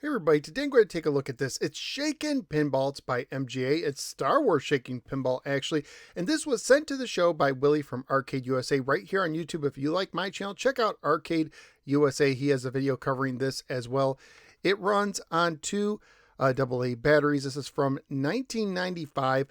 Hey everybody, today I'm going to take a look at this. It's Shakin Pinball. It's by MGA. It's Star Wars Shakin Pinball, actually. And this was sent to the show by Willie from Arcade USA right here on YouTube. If you like my channel, check out Arcade USA. He has a video covering this as well. It runs on two AA batteries. This is from 1995.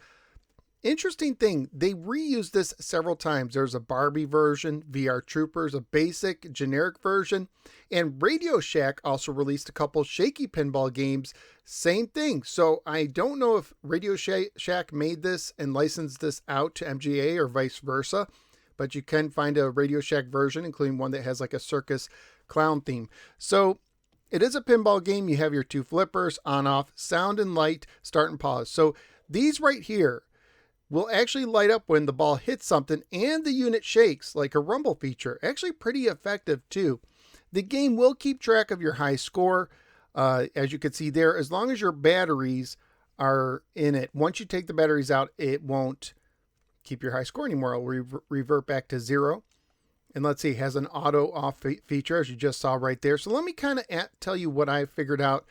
Interesting thing, they reused this several times. There's a Barbie version, VR Troopers, a basic generic version, and Radio Shack also released a couple Shaky Pinball games. Same thing. So I don't know if Radio Shack made this and licensed this out to MGA or vice versa, but you can find a Radio Shack version, including one that has like a circus clown theme. So it is a pinball game. You have your two flippers, on, off, sound and light, start and pause. So these right here will actually light up when the ball hits something and the unit shakes, like a rumble feature. Actually pretty effective too. The game will keep track of your high score, as you can see there, as long as your batteries are in it. Once you take the batteries out, it won't keep your high score anymore. It'll revert back to 0. And let's see, it has an auto off feature, as you just saw right there. So let me kind of tell you what I figured out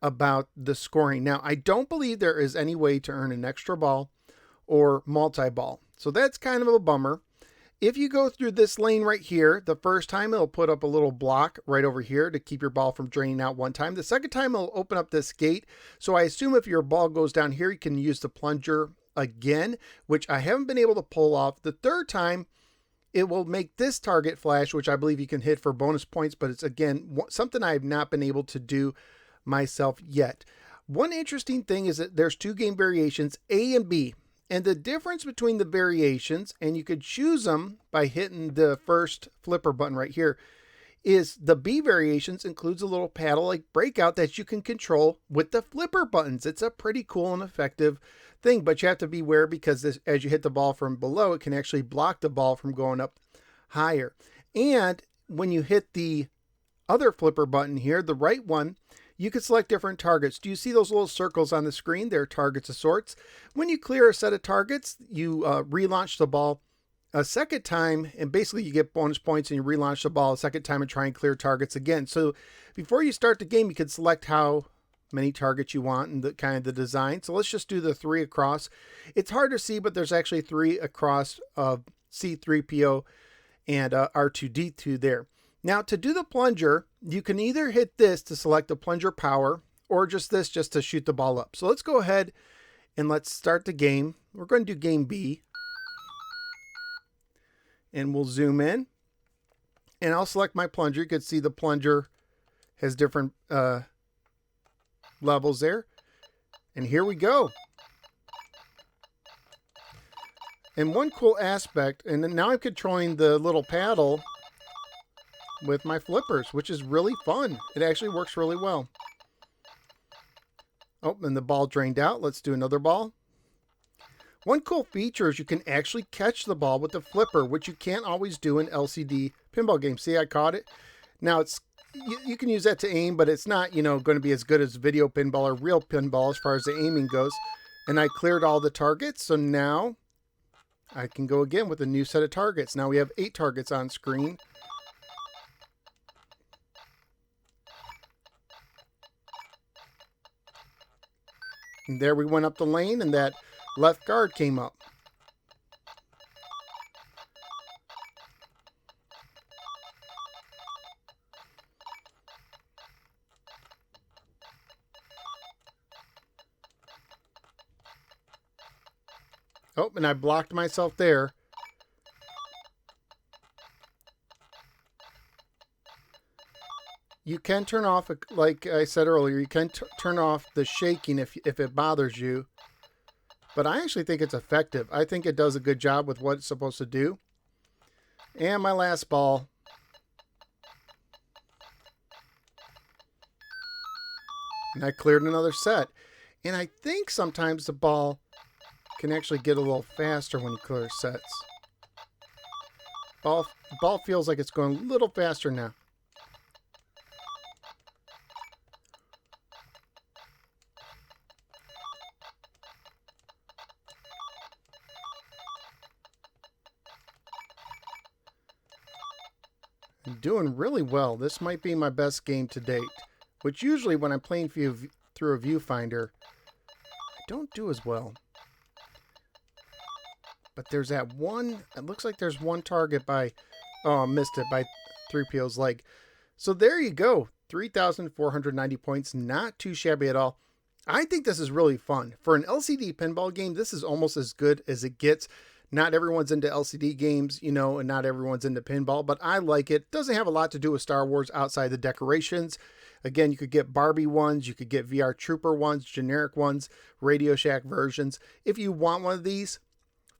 about the scoring. Now, I don't believe there is any way to earn an extra ball or multi-ball. So that's kind of a bummer. If you go through this lane right here, the first time it'll put up a little block right over here to keep your ball from draining out one time. The second time it'll open up this gate. So I assume if your ball goes down here, you can use the plunger again, which I haven't been able to pull off. The third time, it will make this target flash, which I believe you can hit for bonus points, but it's again, something I've not been able to do myself yet. One interesting thing is that there's two game variations, A and B. And the difference between the variations, and you could choose them by hitting the first flipper button right here, is the B variations includes a little paddle like breakout that you can control with the flipper buttons. It's a pretty cool and effective thing, but you have to beware because this, as you hit the ball from below, it can actually block the ball from going up higher. And when you hit the other flipper button here, the right one, you can select different targets. Do you see those little circles on the screen? They're targets of sorts. When you clear a set of targets, you relaunch the ball a second time, and basically you get bonus points and you relaunch the ball a second time and try and clear targets again. So before you start the game, you can select how many targets you want and the kind of the design. So let's just do the 3 across. It's hard to see, but there's actually 3 across C3PO and R2D2 there. Now, to do the plunger, you can either hit this to select the plunger power or just this just to shoot the ball up. So let's go ahead and let's start the game. We're going to do game B. And we'll zoom in. And I'll select my plunger. You can see the plunger has different levels there. And here we go. And one cool aspect, and now I'm controlling the little paddle with my flippers, which is really fun. It actually works really well. Oh, and the ball drained out. Let's do another ball. One cool feature is you can actually catch the ball with the flipper, which you can't always do in LCD pinball games. See, I caught it. Now it's you can use that to aim, but it's not, you know, going to be as good as video pinball or real pinball as far as the aiming goes. And I cleared all the targets, so now I can go again with a new set of targets. Now we have 8 targets on screen. And there we went up the lane, and that left guard came up. Oh, and I blocked myself there. You can turn off, like I said earlier, you can turn off the shaking if it bothers you. But I actually think it's effective. I think it does a good job with what it's supposed to do. And my last ball. And I cleared another set. And I think sometimes the ball can actually get a little faster when you clear sets. Ball feels like it's going a little faster now. I'm doing really well. This might be my best game to date. which usually when I'm playing through a viewfinder, I don't do as well. But there's that one, it looks like there's one target by, oh, I missed it by 3PO's leg. So there you go, 3,490 points, not too shabby at all. I think this is really fun. For an LCD pinball game, this is almost as good as it gets. Not everyone's into LCD games, you know, and not everyone's into pinball, but I like it. It doesn't have a lot to do with Star Wars outside the decorations. Again, you could get Barbie ones, you could get VR Trooper ones, generic ones, Radio Shack versions. If you want one of these,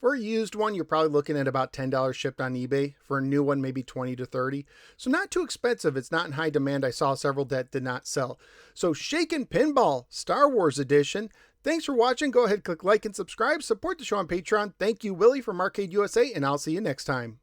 for a used one, you're probably looking at about $10 shipped on eBay. For a new one, maybe $20 to $30. So not too expensive. It's not in high demand. I saw several that did not sell. So Shakin Pinball, Star Wars Edition. Thanks for watching. Go ahead, click like and subscribe. Support the show on Patreon. Thank you, Willie from Arcade USA, and I'll see you next time.